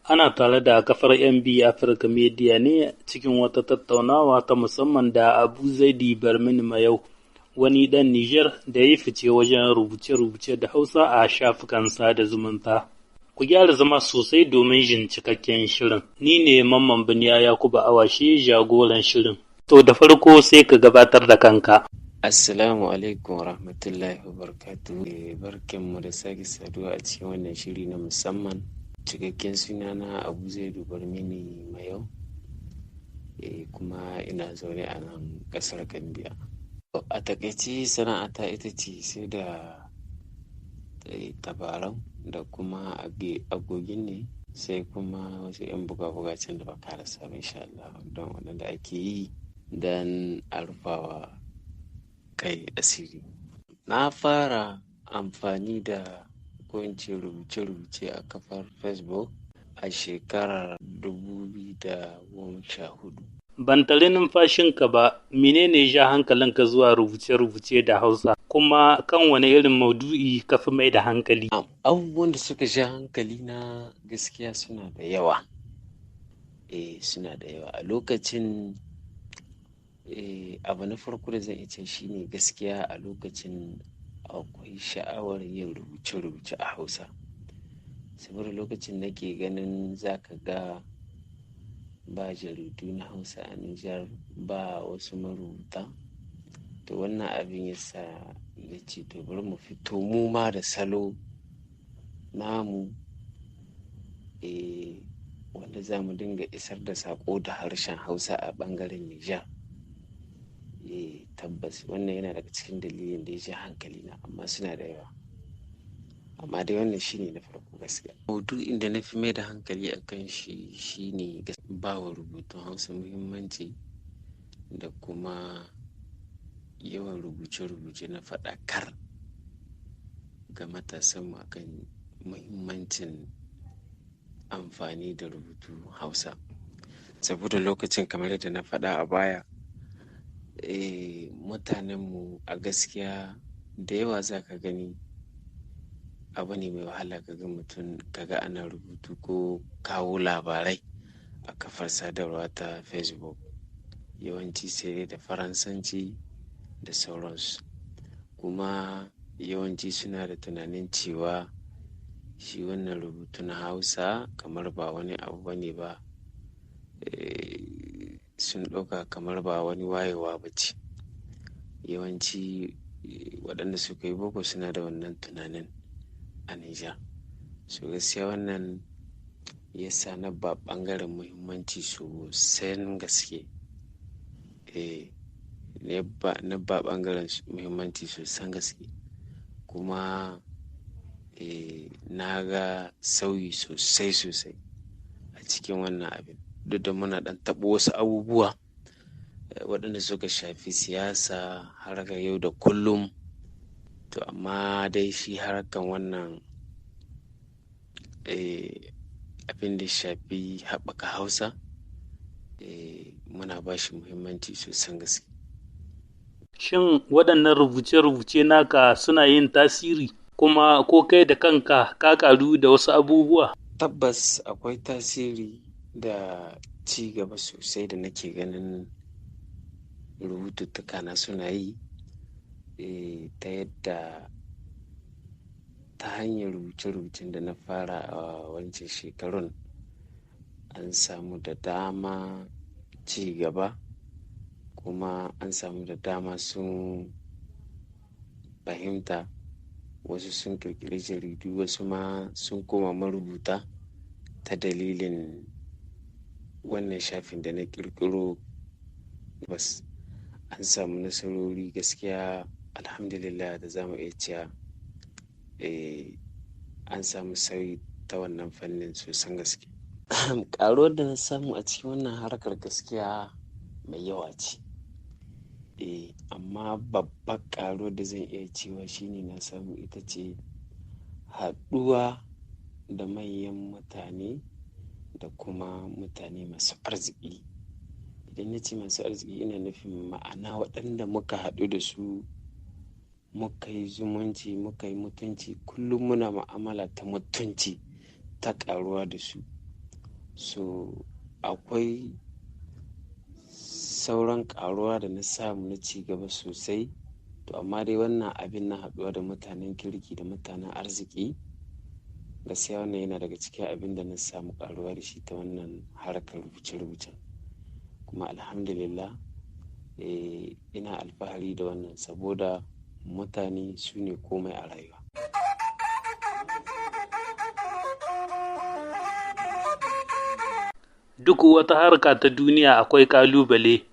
Ana tare da kafar MB Africa Media ne cikin wata tattaunawa ta musamman da Abu Zaidi Barmin Mayau, wani ɗan Nijar da ya fice wajen rubuce-rubuce da Hausa a shafukan sada zumunta. Ku gyara zama sosai domin jin cikakken shirin. Ni ne Mamman Biniya Yakubu Awashe, jagoran shirin. To da farko sai ka gabatar da kanka. Assalamu alaikum wa rahmatullahi wa barakatuhu. Barkanmu da sake saduwa a cikin wannan shiri na musamman. Cikakken sunana Abu Zaidu Barmini Mayau, kuma ina zaune a nan ƙasar Gambia. A takaice sana'ata ita ce sai da tabarau da kuma agogin ne, sai kuma wasu 'yan buga-buga can da ba ka rasa ba insha Allah, don waɗanda ake yi don alfawa kai asiri. Na fara amfani da kowace rubuce-rubuce a kafar Facebook a shekarar 2014. Ban tare numfashinka ba, menene ja hankalinka zuwa rubuce-rubuce da Hausa, kuma kan wani irin maudu'i ka fi mai da hankali? Abubuwan da suka ja hankali na gaskiya suna da yawa. Suna da yawa. A lokacin abu na farko da zan ce shine gaskiya a lokacin akwai sha'awar yin rubuce-rubuce a Hausa. Saboda lokacin nake ganin zaka ga ba jaridu na Hausa a Nijar, ba wasu marubuta. To wannan abin yasa na ce to bari mu fito mu ma da salo namu, wanda za mu dinga isar da saƙo da harshen Hausa a ɓangaren Nijar. Tabbas wannan yana daga cikin dalilin da ya ja hankali na, amma suna da yawa. Amma dai wannan shine na farko gaskiya. Maudu'in da na fi mai da hankali a kan shi shine ba wa rubutun Hausa muhimmanci da kuma yawan rubuce-rubuce na faɗakar ga matasanmu akan muhimmancin amfani da rubutu Hausa. Saboda lokacin kamar yadda na faɗa a baya, mutanenmu a gaskiya da yawa za ka gani abu ne mai wahala kaga mutum kaga ana rubutu ko kawo labarai a kafar sadarwa ta Facebook. Yawanci sai da Faransanci da sauransu, kuma yawanci suna da tunanin cewa shi wannan rubutu na Hausa kamar ba wani abu bane ba. Sun ɗauka kamar ba wani wayewa ba ce. Yawanci waɗanda suka yi boko suna da wannan tunanin a Nijar. So gaskiya wannan ya sa na ba ɓangaren muhimmanci sosai gaske. Na ba ɓangaren muhimmanci sosan gaske, kuma na ga sauyi sosai a cikin wannan abin. Duk da muna ɗan taɓo wasu abubuwa waɗanda suka shafi siyasa, harkar yau da kullum, to amma dai shi harkar wannan abin da shafi haɓaka Hausa, muna ba shi muhimmanci sosan gaske. Shin waɗannan rubuce-rubuce naka suna yin tasiri, kuma ko kai da kanka ka ƙaru da wasu abubuwa? Tabbas akwai tasiri da ci gaba sosai da nake ganin rubututtuka na suna yi, ta yadda ta hanyar rubuce-rubucen da na fara a wancan shekarun an samu da dama ci gaba, kuma an samu da dama sun fahimta. Wasu sun ƙirƙiri jaridu, wasu ma sun koma marubuta ta dalilin wannan shafin da na ƙirƙiro. Bas an samu nasarori gaskiya, alhamdulillah, da za mu iya cewa an samu sauyi ta wannan fannin sosan gaske. Ƙaruwar da na samu a cikin wannan harkar gaskiya mai yawa ce. Amma babbar ƙaruwar da zan iya cewa shine na samu ita ce haɗuwa da manyan mutane da kuma mutane masu arziki. Idan na ce masu arziki ina nufin ma'ana waɗanda muka haɗu da su, muka yi zumunci, muka yi mutunci, kullum muna mu'amala ta mutunci, ta ƙaruwa da su. So akwai sauran ƙaruwa da na samu na ci gaba sosai. To amma dai wannan abin na haɗuwa da mutanen kirki da mutanen arziki, gaskiya wannan yana daga cikin abin da na samu ƙaruwa da shi ta wannan harkar rubuce-rubucen. Kuma alhamdulillah ina alfahari da wannan saboda mutane su ne komai a rayuwa. Duk wata harka ta duniya akwai ƙalubale,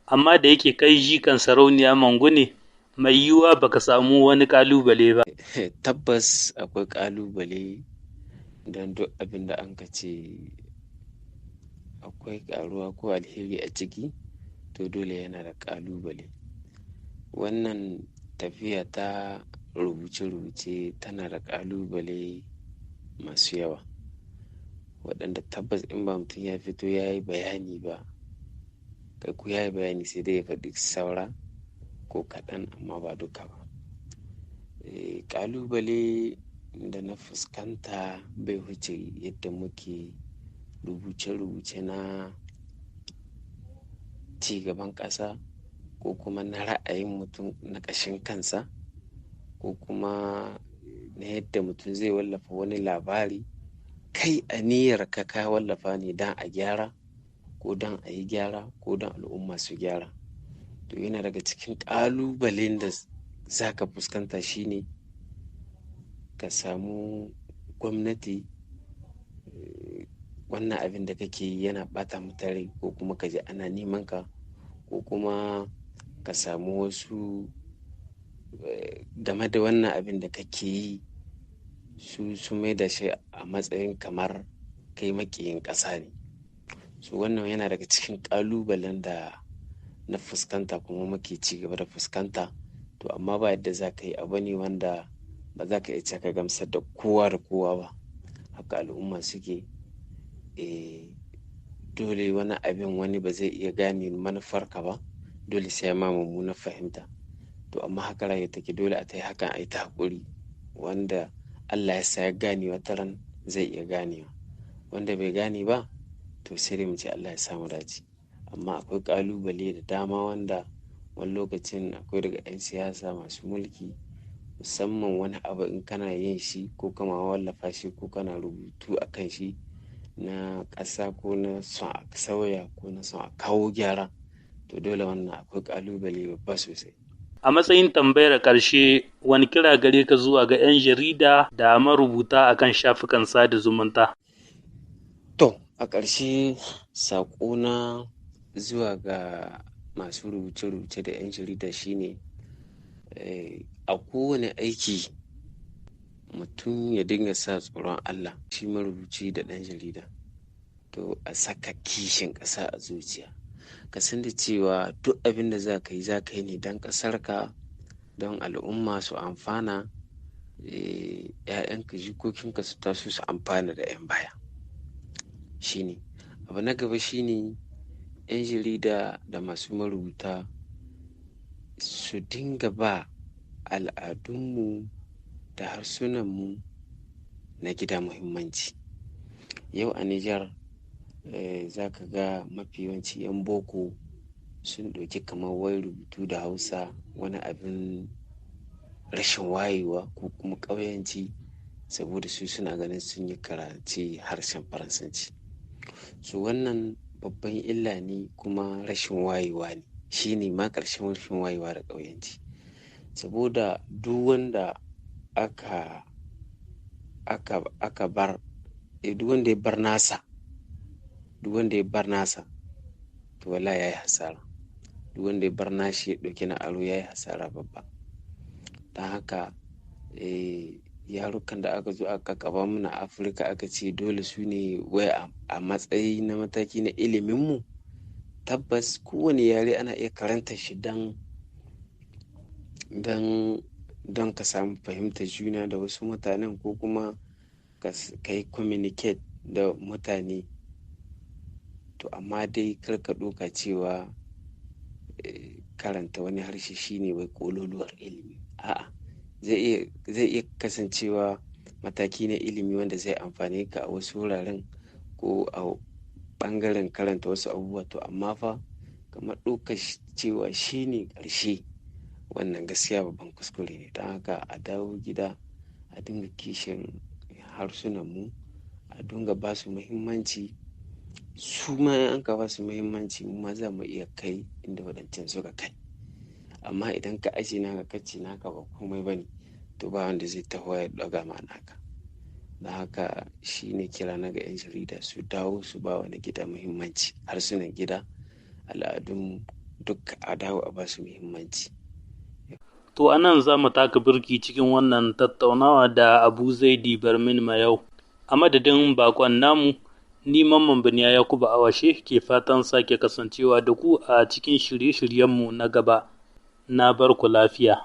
amma da yake kai jikan sarauniya Mangu ne, mai yiwuwa baka samu wani ƙalubale ba. Tabbas akwai ƙalubale don duk abin da an ka ce akwai ƙaruwa ko alheri a ciki, to dole yana da ƙalubale. Wannan tafiya ta rubuce-rubuce tana da ƙalubale masu yawa, waɗanda tabbas in ba mutum ya fito ya yi bayani ba, kai ku ya yi bayani sai dai ya faɗi saura ko kaɗan amma ba duka ba. Ƙalubale da na fuskanta bai wuce yadda muke rubuce-rubuce na cigaban ƙasa ko kuma na ra'ayin mutum na ƙashin kansa, ko kuma na yadda mutum zai wallafa wani labari, kai aniyar ka wallafa ne don a gyara ko don a yi gyara ko don al'umma su gyara. To yana daga cikin ƙalubalen da za ka fuskanta shine ka samu gwamnati wannan abin da kake yi yana ɓata mata rai, ko kuma ka ji ana neman ka, ko kuma ka samu wasu game da wannan abin da kake yi su mai da shi a matsayin kamar kai maƙiyin ƙasa ne. So wannan yana daga cikin ƙalubalen da na fuskanta kuma muke ci gaba da fuskanta. To amma ba yadda za ka yi, abu ne wanda ba za ka iya ka gamsar da kowa da kowa ba, haka al'umma suke. Dole wani abin wani ba zai iya gane manufarka ba, dole sai ma mummunar fahimta. To amma haka rayuwa take, dole a ta yi hakan a yi ta haƙuri, wanda Allah ya sa ya gane wataran zai iya ganewa, wanda bai gane ba to sai dai mu ce Allah ya samu dace. Amma akwai ƙalubale da dama wanda wani lokacin akwai daga 'yan siyasa masu mulki, musamman wani abu in kana yin shi ko kama wallafa shi ko kana rubutu a kan shi na ƙasa ko na son a sauya ko na son a kawo gyara, to dole wannan akwai ƙalubale babba sosai. A matsayin tambayar ƙarshe, wani kira gare ka zuwa ga 'yan jarida da marubuta akan shafukan sada zumunta? To, a ƙarshe saƙona zuwa ga masu rubuce-rubuce da 'yan jarida shine a kowane aiki mutum ya dinga sa tsoron Allah, shi marubuci da ɗan jarida. To a saka kishin ƙasa a zuciya, ka san da cewa duk abin da za ka yi ne don ƙasarka, don al'umma su amfana, 'ya'yanka jikokinka su taso su amfana da 'yan baya. Shine abu na gaba, shine 'yan jarida da masu marubuta su dinga ba al'adunmu da harsunanmu na gida muhimmanci. Yau a Nijar za ka ga mafi yawanci 'yan boko sun ɗauki kamar wai rubutu da Hausa wani abin rashin wayewa ko kuma ƙauyanci, saboda su suna ganin sun yi karanci harshen Faransanci. So wannan babban illa ne kuma rashin wayewa ne, shi ne ma ƙarshen rashin wayewa da ƙauyanci. Saboda duk wanda aka bar duk wanda ya bar nasa to wallahi yayi hasara. Duk wanda ya bar nashi ya ɗauki na aro yayi hasara babba. Don haka yarukan da aka zo aka kaba mana Afirka aka ce dole su ne wai a matsayi na mataki na iliminmu, tabbas kowane yare ana iya karanta shi don ka samu fahimtar juna da wasu mutanen, ko kuma ka yi communicate da mutane. To amma dai kar ka ɗauka cewa karanta wani harshe shine wai ƙololuwar ilimi. A'a, zai iya kasancewa mataki na ilimi wanda zai amfane ka a wasu wuraren, ko a ɓangaren karanta wasu abubuwa, to amma fa kamar ɗaukar cewa shi ne ƙarshe, wannan gaskiya babban kuskure ne. Don haka a dawo gida a dinga kishin harsunanmu, a dinga ba su muhimmanci. Su ma in an ka ba su muhimmanci, mu ma za mu iya kai inda waɗancan suka kai. Amma idan ka aje naka kace naka ba komai bane, to ba wanda zai taho ya ɗaga ma naka. Don haka shi ne kira na ga 'yan jarida su dawo su ba wani gida muhimmanci, harsunan gida, al'adun duk a dawo a ba su muhimmanci. To anan za mu taka birki cikin wannan tattaunawa da Abu Zaidi Barmin Mayau. A madadin bakon namu, ni Mamman Biniya Yakubu Awashe ke fatan sake kasancewa da ku a cikin shirye-shiryenmu na gaba. Na bar ku lafiya.